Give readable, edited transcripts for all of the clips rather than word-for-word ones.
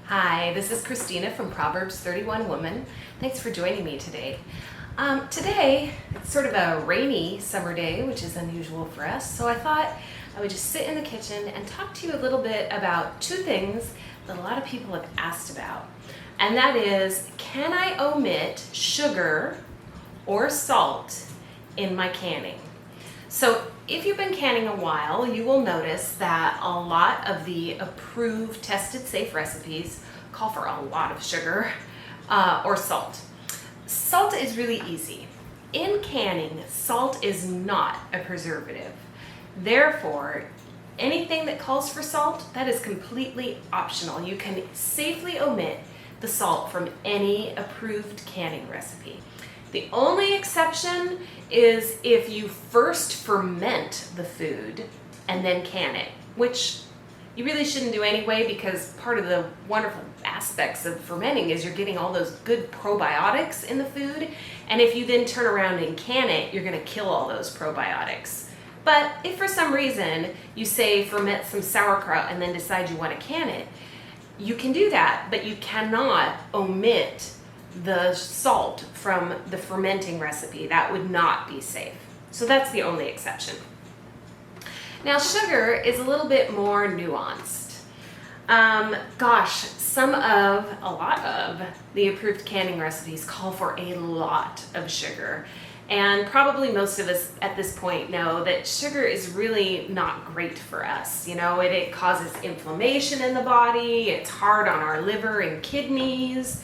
Hi, this is Christina from Proverbs 31 Woman. Thanks for joining me today. Today, it's sort of a rainy summer day, which is unusual for us, so I thought I would just sit in the kitchen and talk to you a little bit about two things that a lot of people have asked about. And that is, can I omit sugar or salt in my canning? So if you've been canning a while, you will notice that a lot of the approved, tested, safe recipes call for a lot of sugar or salt. Salt is really easy. In canning, salt is not a preservative. Therefore, anything that calls for salt, that is completely optional. You can safely omit the salt from any approved canning recipe. The only exception is if you first ferment the food and then can it, which you really shouldn't do anyway, because part of the wonderful aspects of fermenting is you're getting all those good probiotics in the food, and if you then turn around and can it, you're going to kill all those probiotics. But if for some reason you say ferment some sauerkraut and then decide you want to can it, you can do that, but you cannot omit the salt from the fermenting recipe. That would not be safe. So that's the only exception. Now, sugar is a little bit more nuanced. A lot of the approved canning recipes call for a lot of sugar. And probably most of us at this point know that sugar is really not great for us. You know, it causes inflammation in the body, it's hard on our liver and kidneys.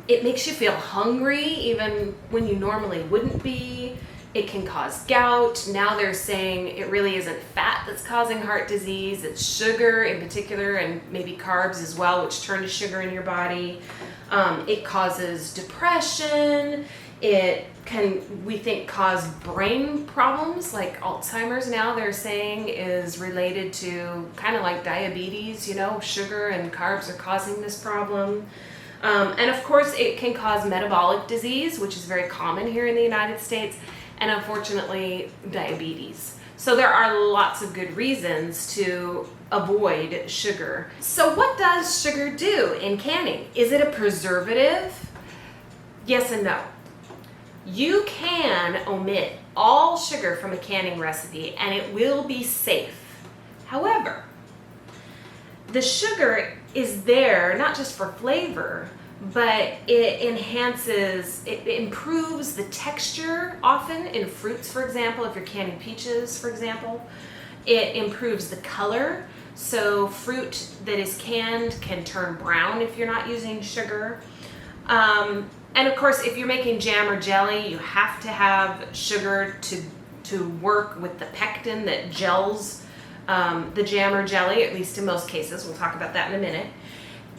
It makes you feel hungry even when you normally wouldn't be. It can cause gout. Now they're saying it really isn't fat that's causing heart disease, it's sugar in particular, and maybe carbs as well, which turn to sugar in your body. It causes depression. It can, we think, cause brain problems like Alzheimer's. Now they're saying is related to kind of like diabetes, you know, sugar and carbs are causing this problem. And of course, it can cause metabolic disease, which is very common here in the United States, and unfortunately, diabetes. So there are lots of good reasons to avoid sugar. So what does sugar do in canning? Is it a preservative? Yes and no. You can omit all sugar from a canning recipe and it will be safe. However, the sugar is there not just for flavor, but it improves the texture often in fruits, for example. If you're canning peaches, for example, it improves the color. So fruit that is canned can turn brown if you're not using sugar. And of course, if you're making jam or jelly, you have to have sugar to work with the pectin that gels the jam or jelly, at least in most cases. We'll talk about that in a minute.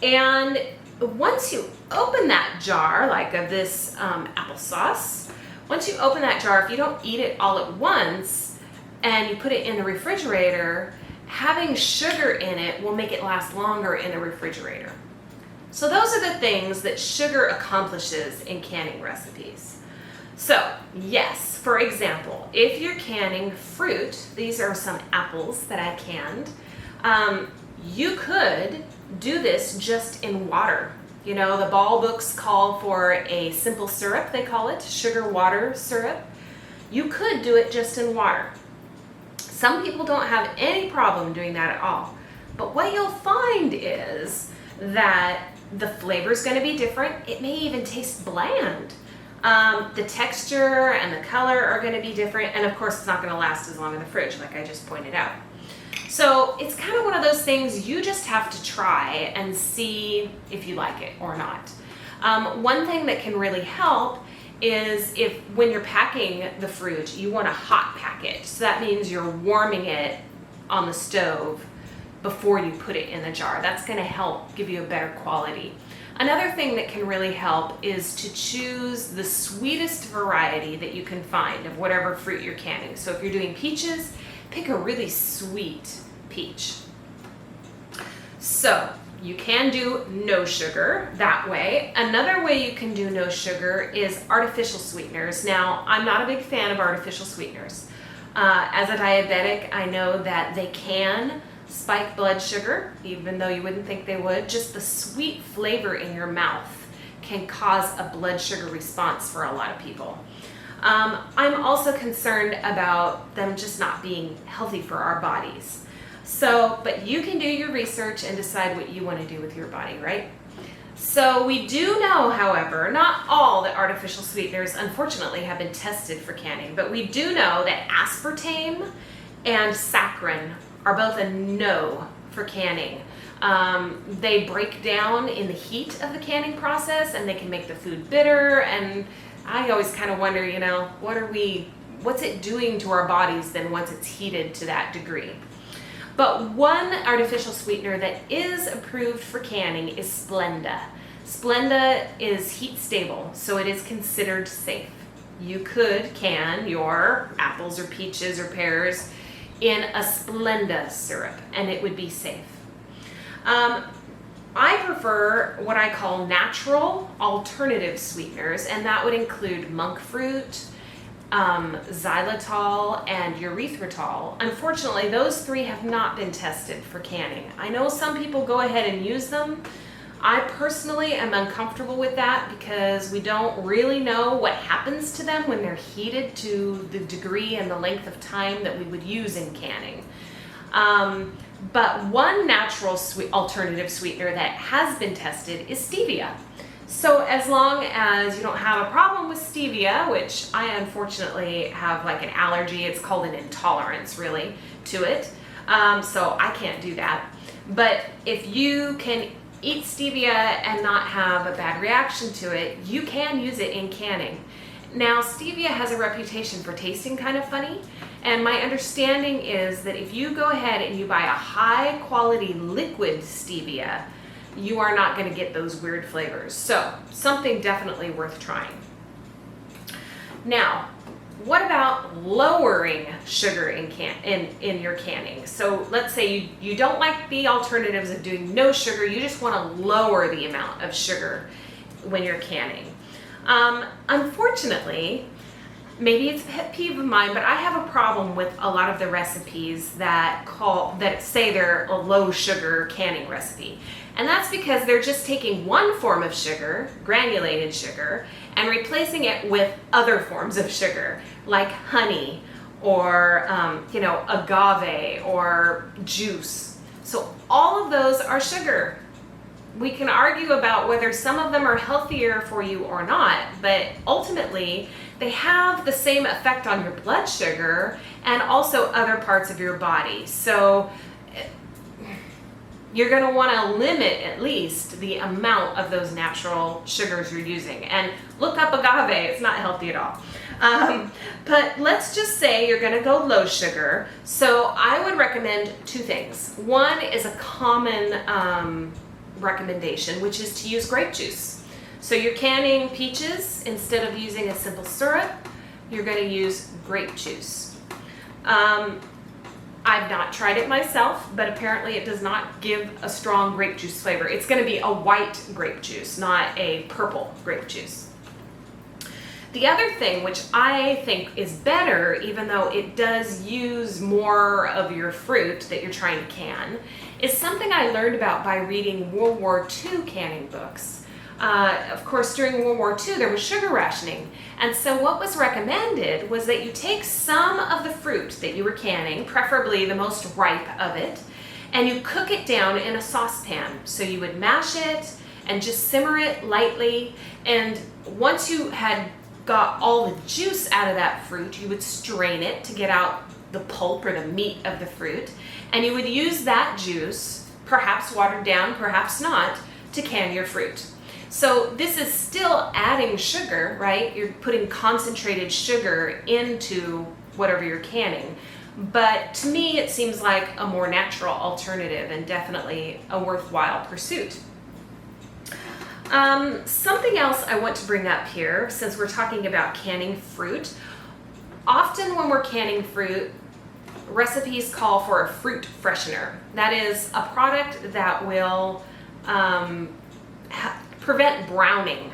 And once you open that jar, like of this applesauce, once you open that jar, if you don't eat it all at once and you put it in the refrigerator, having sugar in it will make it last longer in the refrigerator. So those are the things that sugar accomplishes in canning recipes. So yes, for example, if you're canning fruit, these are some apples that I canned, you could do this just in water. You know, the ball books call for a simple syrup, they call it, sugar water syrup. You could do it just in water. Some people don't have any problem doing that at all. But what you'll find is that the flavor is going to be different. It may even taste bland. The texture and the color are going to be different, and of course it's not going to last as long in the fridge, like I just pointed out. So it's kind of one of those things you just have to try and see if you like it or not. One thing that can really help is if when you're packing the fruit, you want to hot pack it. So that means you're warming it on the stove before you put it in the jar. That's going to help give you a better quality. Another thing that can really help is to choose the sweetest variety that you can find of whatever fruit you're canning. So if you're doing peaches, pick a really sweet peach. So you can do no sugar that way. Another way you can do no sugar is artificial sweeteners. Now, I'm not a big fan of artificial sweeteners. As a diabetic, I know that they can spike blood sugar, even though you wouldn't think they would. Just the sweet flavor in your mouth can cause a blood sugar response for a lot of people. I'm also concerned about them just not being healthy for our bodies. So, but you can do your research and decide what you want to do with your body, right? So we do know, however, not all the artificial sweeteners unfortunately have been tested for canning, but we do know that aspartame and saccharin are both a no for canning. They break down in the heat of the canning process and they can make the food bitter, and I always kind of wonder, you know, what's it doing to our bodies then once it's heated to that degree? But one artificial sweetener that is approved for canning is Splenda. Splenda is heat stable, so it is considered safe. You could can your apples or peaches or pears in a Splenda syrup, and it would be safe. I prefer what I call natural alternative sweeteners, and that would include monk fruit, xylitol, and erythritol. Unfortunately, those three have not been tested for canning. I know some people go ahead and use them. I personally am uncomfortable with that because we don't really know what happens to them when they're heated to the degree and the length of time that we would use in canning. But one natural alternative sweetener that has been tested is stevia. So as long as you don't have a problem with stevia, which I unfortunately have like an allergy, it's called an intolerance really to it, so I can't do that. But if you can eat stevia and not have a bad reaction to it, you can use it in canning. Now, stevia has a reputation for tasting kind of funny, and my understanding is that if you go ahead and you buy a high quality liquid stevia, you are not going to get those weird flavors. So, something definitely worth trying. Now, what about lowering sugar in your canning? So let's say you don't like the alternatives of doing no sugar, you just want to lower the amount of sugar when you're canning. Unfortunately, maybe it's a pet peeve of mine, but I have a problem with a lot of the recipes that say they're a low sugar canning recipe. And that's because they're just taking one form of sugar, granulated sugar, and replacing it with other forms of sugar, like honey or agave or juice. So all of those are sugar. We can argue about whether some of them are healthier for you or not, but ultimately they have the same effect on your blood sugar and also other parts of your body. So you're going to want to limit at least the amount of those natural sugars you're using. And look up agave, it's not healthy at all. But let's just say you're going to go low sugar. So I would recommend two things. One is a common recommendation, which is to use grape juice. So you're canning peaches, instead of using a simple syrup, you're going to use grape juice. I've not tried it myself, but apparently it does not give a strong grape juice flavor. It's going to be a white grape juice, not a purple grape juice. The other thing, which I think is better, even though it does use more of your fruit that you're trying to can, is something I learned about by reading World War II canning books. Of course, during World War II, there was sugar rationing. And so what was recommended was that you take some of the fruit that you were canning, preferably the most ripe of it, and you cook it down in a saucepan. So you would mash it and just simmer it lightly. And once you had got all the juice out of that fruit, you would strain it to get out the pulp or the meat of the fruit. And you would use that juice, perhaps watered down, perhaps not, to can your fruit. So this is still adding sugar, right? You're putting concentrated sugar into whatever you're canning. But to me, it seems like a more natural alternative and definitely a worthwhile pursuit. Something else I want to bring up here, since we're talking about canning fruit. Often when we're canning fruit, recipes call for a fruit freshener. That is a product that will prevent browning.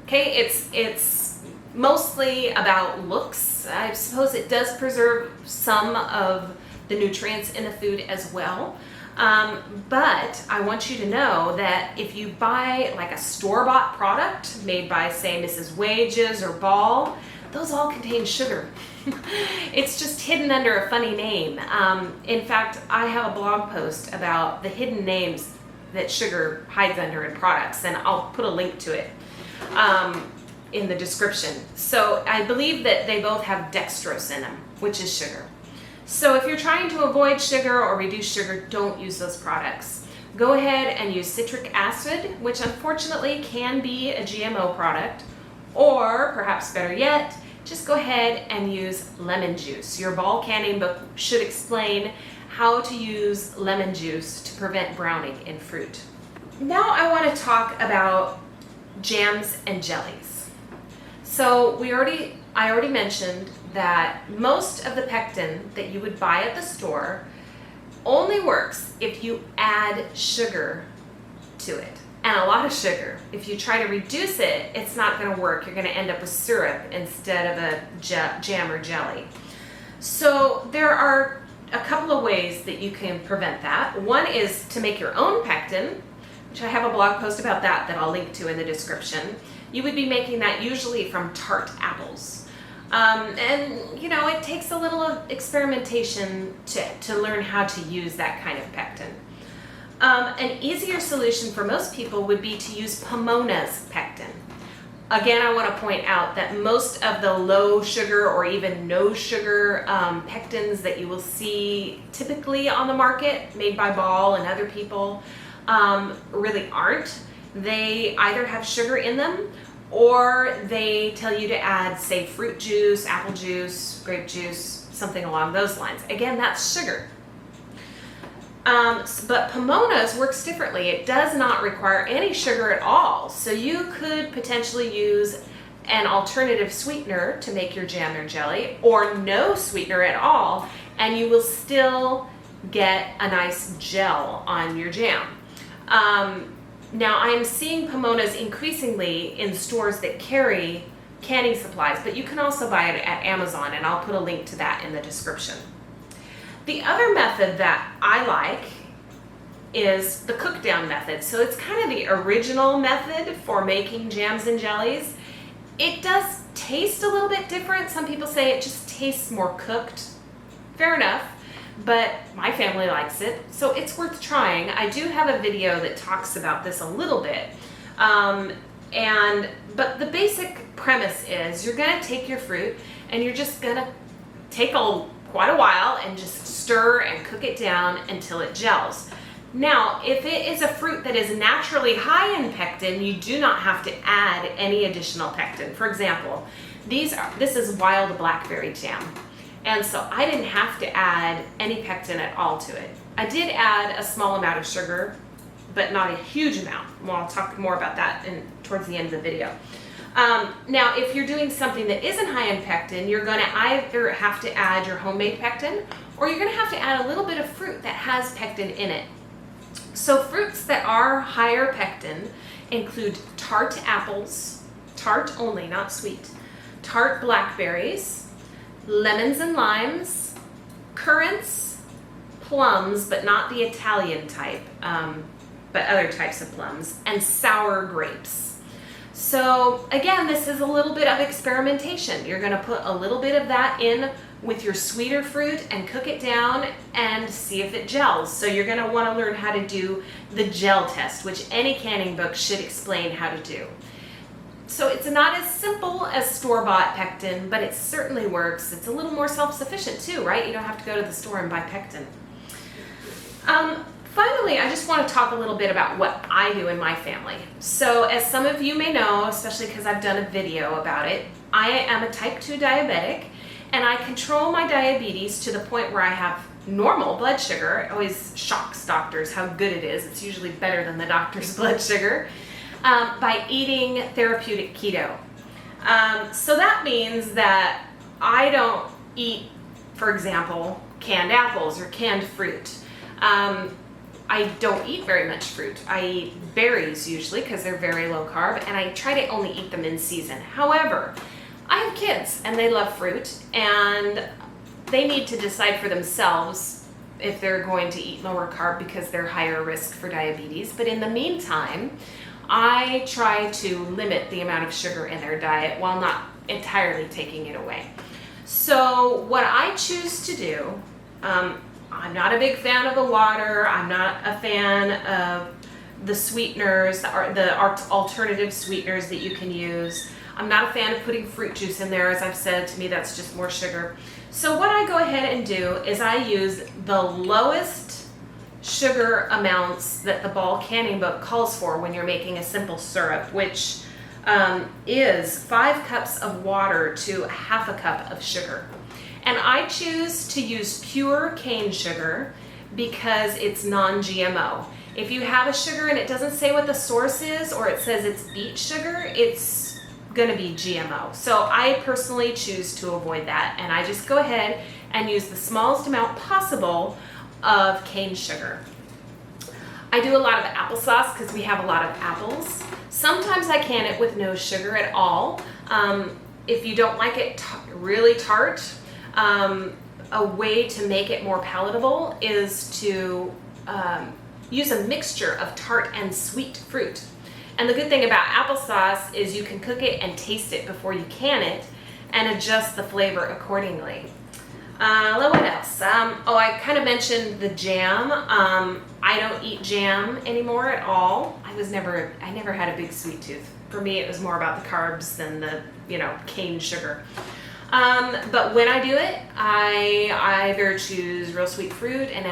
Okay, it's mostly about looks. I suppose it does preserve some of the nutrients in the food as well. But I want you to know that if you buy like a store-bought product made by, say, Mrs. Wages or Ball, those all contain sugar. It's just hidden under a funny name. In fact, I have a blog post about the hidden names that sugar hides under in products, and I'll put a link to it in the description. So I believe that they both have dextrose in them, which is sugar. So if you're trying to avoid sugar or reduce sugar, don't use those products. Go ahead and use citric acid, which unfortunately can be a GMO product, or perhaps better yet, just go ahead and use lemon juice. Your Ball canning book should explain how to use lemon juice to prevent browning in fruit. Now I want to talk about jams and jellies. So I already mentioned that most of the pectin that you would buy at the store only works if you add sugar to it, and a lot of sugar. If you try to reduce it, it's not going to work. You're going to end up with syrup instead of a jam or jelly. So there are a couple of ways that you can prevent that. One is to make your own pectin, which I have a blog post about that I'll link to in the description. You would be making that usually from tart apples. And you know, it takes a little experimentation to learn how to use that kind of pectin. An easier solution for most people would be to use Pomona's pectin. Again, I want to point out that most of the low sugar or even no sugar pectins that you will see typically on the market, made by Ball and other people, really aren't. They either have sugar in them, or they tell you to add, say, fruit juice, apple juice, grape juice, something along those lines. Again, that's sugar. But Pomona's works differently. It does not require any sugar at all. So you could potentially use an alternative sweetener to make your jam or jelly, or no sweetener at all, and you will still get a nice gel on your jam. Now, I am seeing Pomona's increasingly in stores that carry canning supplies, but you can also buy it at Amazon, and I'll put a link to that in the description. The other method that I like is the cook down method. So it's kind of the original method for making jams and jellies. It does taste a little bit different. Some people say it just tastes more cooked. Fair enough. But my family likes it, so it's worth trying. I do have a video that talks about this a little bit. But the basic premise is you're gonna take your fruit and you're just gonna take quite a while and just stir and cook it down until it gels. Now, if it is a fruit that is naturally high in pectin, you do not have to add any additional pectin. For example, this is wild blackberry jam. And so I didn't have to add any pectin at all to it. I did add a small amount of sugar, but not a huge amount. Well, I'll talk more about that towards the end of the video. Now, if you're doing something that isn't high in pectin, you're going to either have to add your homemade pectin, or you're going to have to add a little bit of fruit that has pectin in it. So fruits that are higher pectin include tart apples, tart only, not sweet, tart blackberries, lemons and limes, currants, plums, but not the Italian type, but other types of plums, and sour grapes. So again, this is a little bit of experimentation. You're going to put a little bit of that in with your sweeter fruit and cook it down and see if it gels. So you're going to want to learn how to do the gel test, which any canning book should explain how to do. So it's not as simple as store-bought pectin, but it certainly works. It's a little more self-sufficient too, right? You don't have to go to the store and buy pectin. Finally, I just want to talk a little bit about what I do in my family. So as some of you may know, especially because I've done a video about it, I am a type 2 diabetic, and I control my diabetes to the point where I have normal blood sugar. It always shocks doctors how good it is. It's usually better than the doctor's blood sugar. By eating therapeutic keto. So that means that I don't eat, for example, canned apples or canned fruit. I don't eat very much fruit. I eat berries usually because they're very low carb, and I try to only eat them in season. However, I have kids and they love fruit, and they need to decide for themselves if they're going to eat lower carb because they're higher risk for diabetes. But in the meantime, I try to limit the amount of sugar in their diet while not entirely taking it away. So what I choose to do, I'm not a big fan of the water. I'm not a fan of the sweeteners, the alternative sweeteners that you can use. I'm not a fan of putting fruit juice in there. As I've said, to me that's just more sugar. So what I go ahead and do is I use the lowest sugar amounts that the Ball Canning book calls for when you're making a simple syrup, which is 5 cups of water to half a cup of sugar. And I choose to use pure cane sugar because it's non-GMO. If you have a sugar and it doesn't say what the source is, or it says it's beet sugar, it's gonna be GMO. So I personally choose to avoid that, and I just go ahead and use the smallest amount possible of cane sugar. I do a lot of applesauce because we have a lot of apples. Sometimes I can it with no sugar at all. If you don't like it really tart, a way to make it more palatable is to use a mixture of tart and sweet fruit. And the good thing about applesauce is you can cook it and taste it before you can it and adjust the flavor accordingly. What else? I kind of mentioned the jam. I don't eat jam anymore at all. I never had a big sweet tooth. For me, it was more about the carbs than the, cane sugar. But when I do it, I either choose real sweet fruit and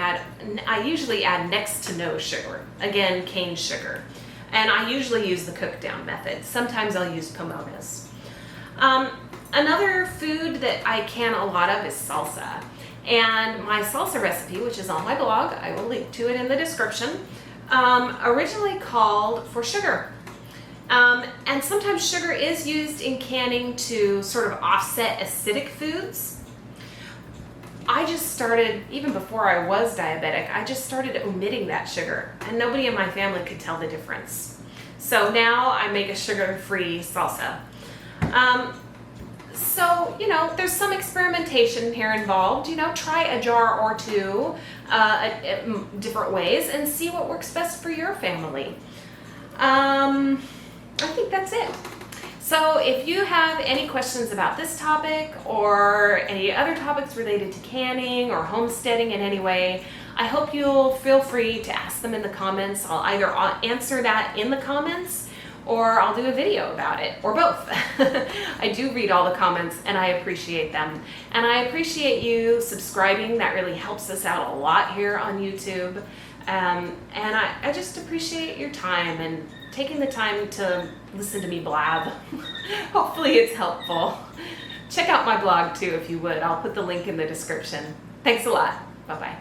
I usually add next to no sugar. Again, cane sugar. And I usually use the cook down method. Sometimes I'll use Pomonas. Another food that I can a lot of is salsa. And my salsa recipe, which is on my blog, I will link to it in the description, originally called for sugar. And sometimes sugar is used in canning to sort of offset acidic foods. I just started, even before I was diabetic, I just started omitting that sugar, and nobody in my family could tell the difference. So now I make a sugar-free salsa. So, there's some experimentation here involved. Try a jar or two different ways and see what works best for your family. I think that's it. So if you have any questions about this topic or any other topics related to canning or homesteading in any way, I hope you'll feel free to ask them in the comments. I'll either answer that in the comments or I'll do a video about it, or both. I do read all the comments and I appreciate them. And I appreciate you subscribing. That really helps us out a lot here on YouTube. And I just appreciate your time and taking the time to listen to me blab. Hopefully it's helpful. Check out my blog too if you would. I'll put the link in the description. Thanks a lot. Bye-bye.